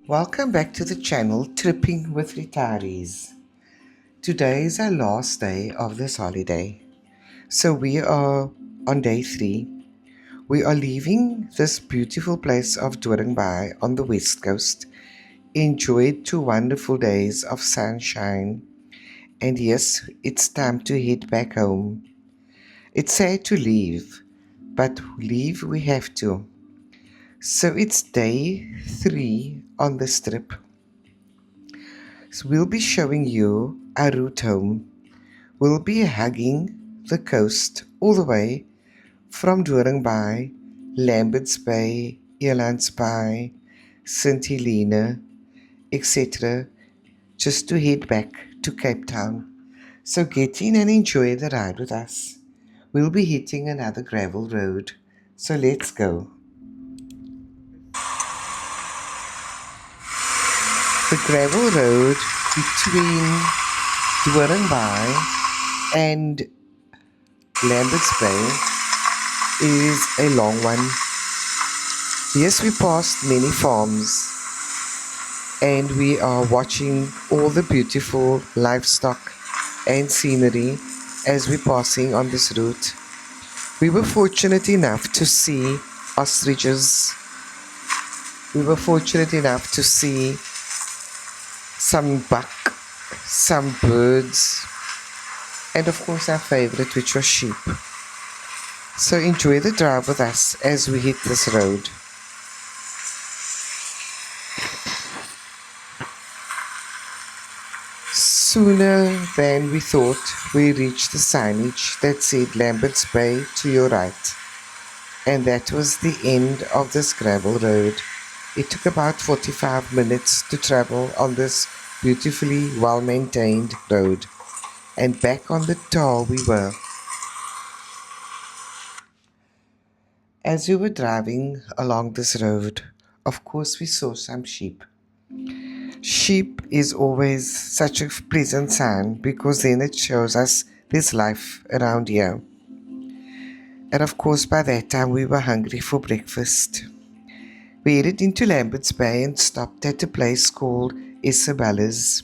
Welcome back to the channel Tripping with Retirees. Today is our last day of this holiday. So we are on day 3. We are leaving this beautiful place of Doringbai on the West Coast. Enjoyed 2 wonderful days of sunshine. And yes, it's time to head back home. It's sad to leave, but leave we have to. So it's day 3 on this trip. So we'll be showing you our route home. We'll be hugging the coast all the way from Doringbai, Lamberts Bay, Elands Bay, St. Helena, etc., just to head back to Cape Town. So get in and enjoy the ride with us. We'll be hitting another gravel road. So let's go. The gravel road between Doringbai and Lamberts Bay is a long one. Yes, we passed many farms and we are watching all the beautiful livestock and scenery as we're passing on this route. We were fortunate enough to see ostriches. We were fortunate enough to see some buck, some birds, and of course our favorite, which was sheep. So enjoy the drive with us as we hit this road. Sooner than we thought, we reached the signage that said Lamberts Bay to your right. And that was the end of this gravel road. It took about 45 minutes to travel on this beautifully well-maintained road. And back on the tar we were. As we were driving along this road, of course we saw some sheep. Sheep is always such a pleasant sign because then it shows us there's life around here. And of course by that time we were hungry for breakfast. We headed into Lamberts Bay and stopped at a place called Isabella's.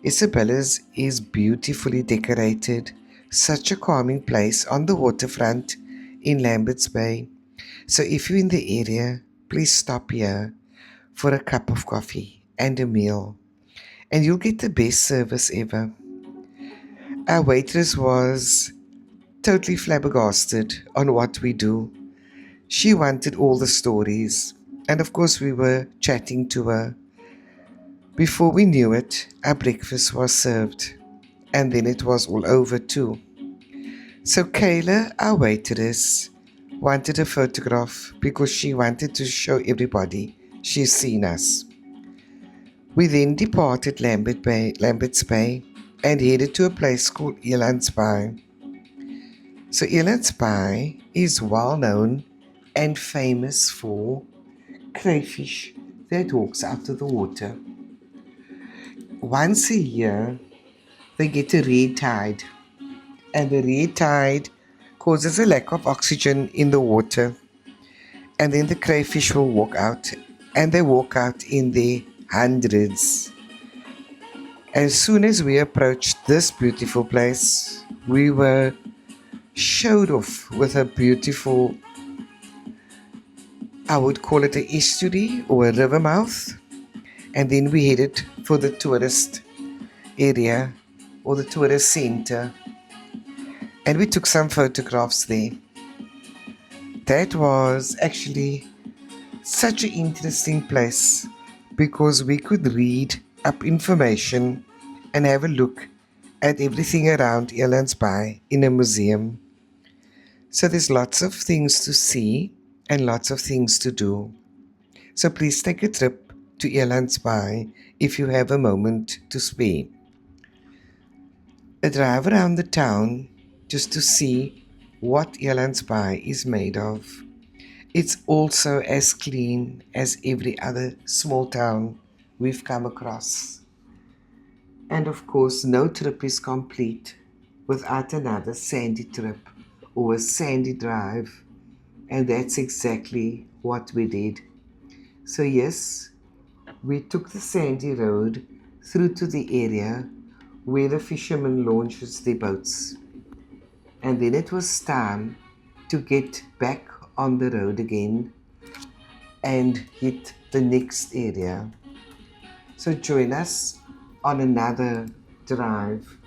Isabella's is beautifully decorated, such a calming place on the waterfront in Lamberts Bay. So if you're in the area, please stop here for a cup of coffee and a meal, and you'll get the best service ever. Our waitress was totally flabbergasted on what we do. She wanted all the stories, and of course we were chatting to her. Before we knew it, our breakfast was served, and then it was all over too. So Kayla, our waitress, wanted a photograph because she wanted to show everybody she's seen us. We then departed Lamberts Bay and headed to a place called Elands Bay. So Elands Bay is well known and famous for crayfish that walks out of the water. Once a year, they get a red tide, and the red tide causes a lack of oxygen in the water, and then the crayfish will walk out, and they walk out in their hundreds. As soon as we approached this beautiful place, we were showed off with a beautiful, I would call it an estuary or a river mouth, and then we headed for the tourist area or the tourist center, and we took some photographs there. That was actually such an interesting place because we could read up information and have a look at everything around Elands Bay in a museum. So there's lots of things to see and lots of things to do. So please take a trip to Elands Bay if you have a moment to spare. A drive around the town just to see what Elands Bay is made of. It's also as clean as every other small town we've come across. And of course, no trip is complete without another sandy trip or a sandy drive. And that's exactly what we did. So yes, We took the sandy road through to the area where the fishermen launches their boats, and then it was time to get back on the road again and hit the next area. So join us on another drive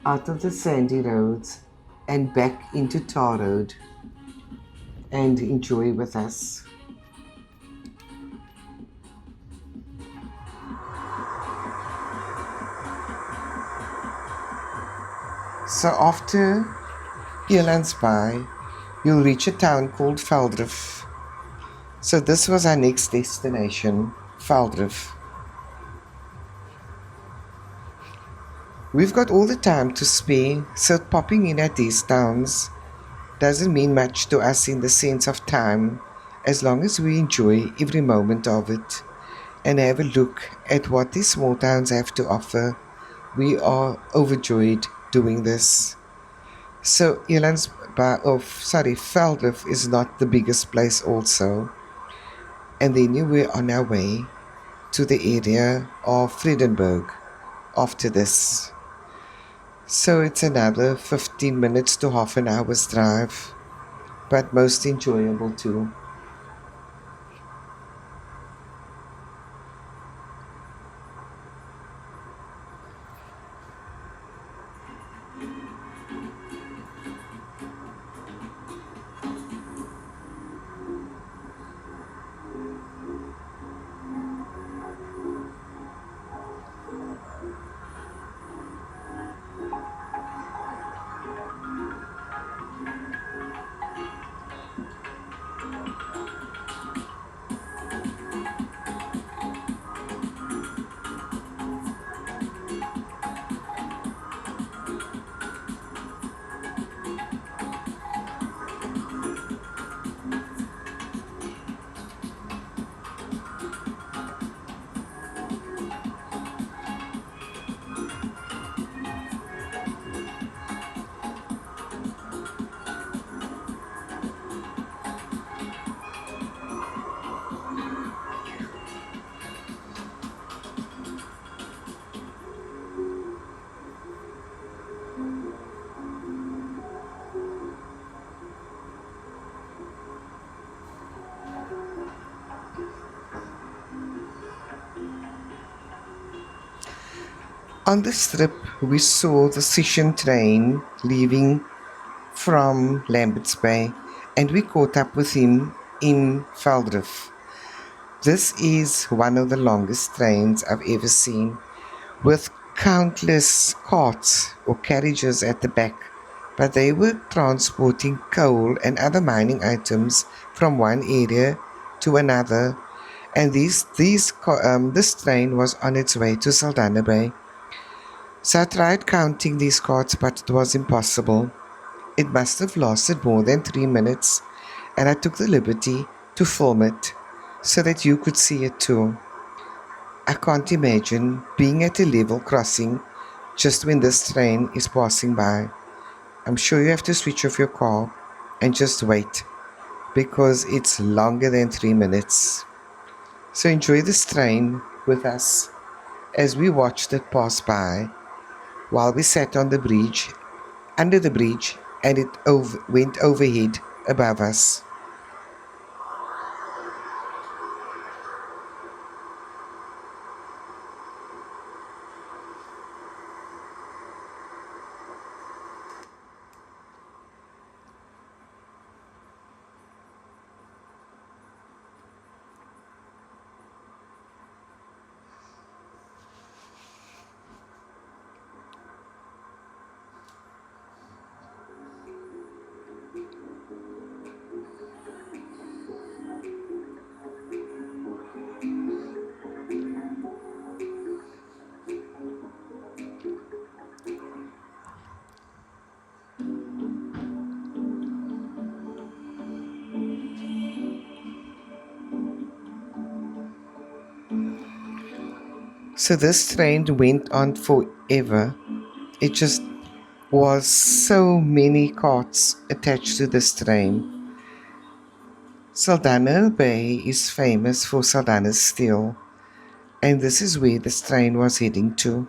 out of the sandy roads and back into tar road and enjoy with us. So after Elandsby, you'll reach a town called Veldrift. So this was our next destination, Veldrift. We've got all the time to spare, so popping in at these towns doesn't mean much to us in the sense of time, as long as we enjoy every moment of it and have a look at what these small towns have to offer. We are overjoyed doing this. So Veldhof is not the biggest place also. And then we were on our way to the area of Friedenberg after this. So it's another 15 minutes to half an hour's drive, but most enjoyable too. On this trip, we saw the Sishan train leaving from Lamberts Bay, and we caught up with him in Veldrift. This is one of the longest trains I've ever seen, with countless carts or carriages at the back, but they were transporting coal and other mining items from one area to another, and this train was on its way to Saldanha Bay. So I tried counting these carts, but it was impossible. It must have lasted more than 3 minutes, and I took the liberty to film it so that you could see it too. I can't imagine being at a level crossing just when this train is passing by. I'm sure you have to switch off your car and just wait because it's longer than 3 minutes. So enjoy this train with us as we watched it pass by while we sat on the bridge, under the bridge, and it went overhead above us. So this train went on forever. It just was so many carts attached to this train. Saldanha Bay is famous for Saldanha steel, And this is where the train was heading to.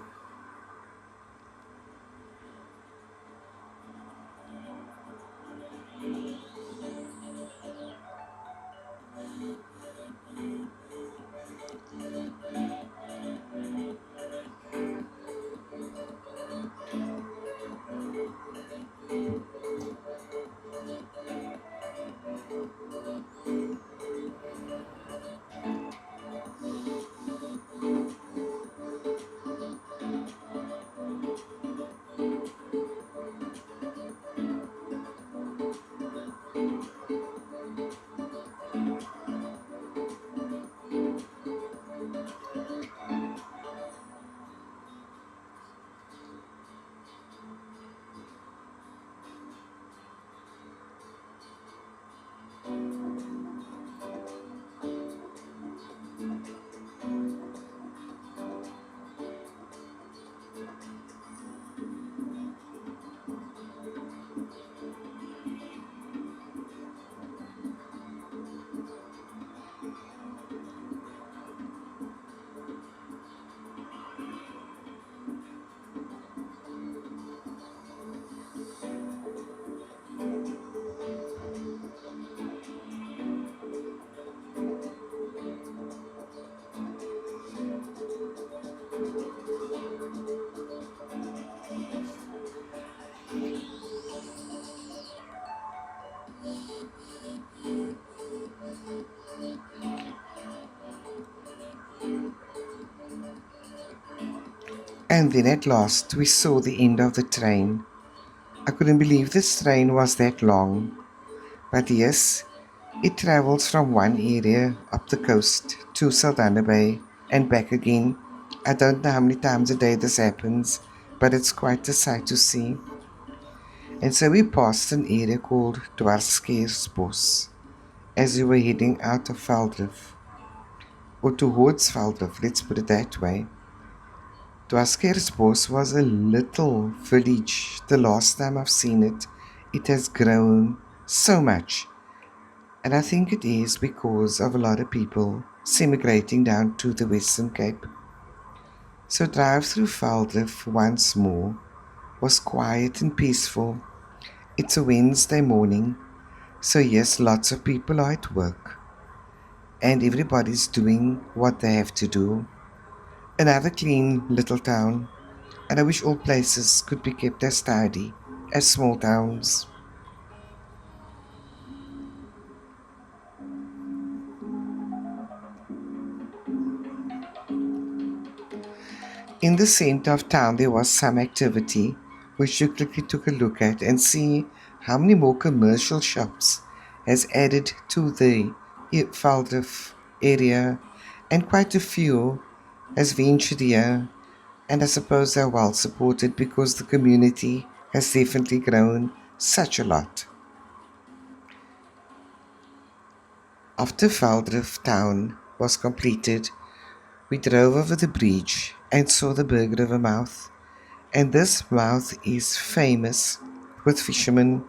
And then at last we saw the end of the train. I couldn't believe this train was that long. But yes, it travels from one area up the coast to Saldanha Bay and back again. I don't know how many times a day this happens, but it's quite a sight to see. And so we passed an area called Dwarskeersbos as we were heading out of Veldrift, or towards Veldrift, let's put it that way. Dwarskeersbos was a little village. The last time I've seen it, it has grown so much. And I think it is because of a lot of people semigrating down to the Western Cape. So drive through Veldrift once more was quiet and peaceful. It's a Wednesday morning, so yes, lots of people are at work and everybody's doing what they have to do. Another clean little town, and I wish all places could be kept as tidy as small towns. In the center of town, there was some activity which you quickly took a look at and see how many more commercial shops has added to the Valdef area, and quite a few has ventured here, and I suppose they're well supported because the community has definitely grown such a lot. After Valdrift town was completed, we drove over the bridge and saw the Berg River mouth. And this mouth is famous with fishermen.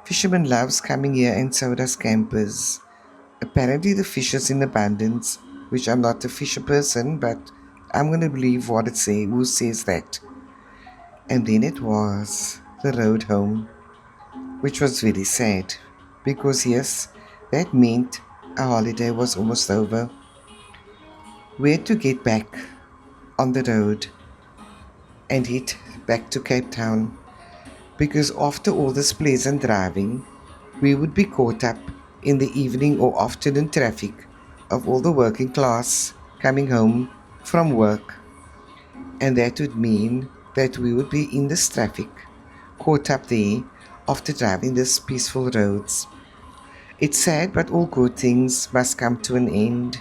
Fishermen loves coming here and so does campers. Apparently the fish is in abundance, which I'm not a fisher person, but I'm going to believe what it says, who says that. And then it was the road home, which was very sad, because yes, that meant our holiday was almost over. We had to get back on the road and head back to Cape Town, because after all this pleasant driving, we would be caught up in the evening or afternoon traffic of all the working class coming home from work, and that would mean that we would be in this traffic, caught up there after driving these peaceful roads. It's sad, but all good things must come to an end.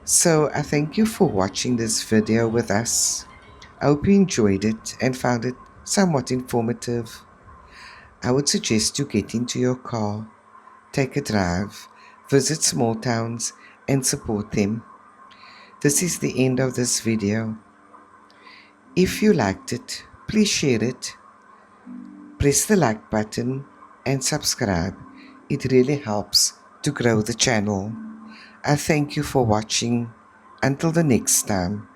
So I thank you for watching this video with us. I hope you enjoyed it and found it somewhat informative. I would suggest you get into your car, take a drive, visit small towns and support them. This is the end of this video. If you liked it, please share it, press the like button and subscribe. It really helps to grow the channel. I thank you for watching Until the next time,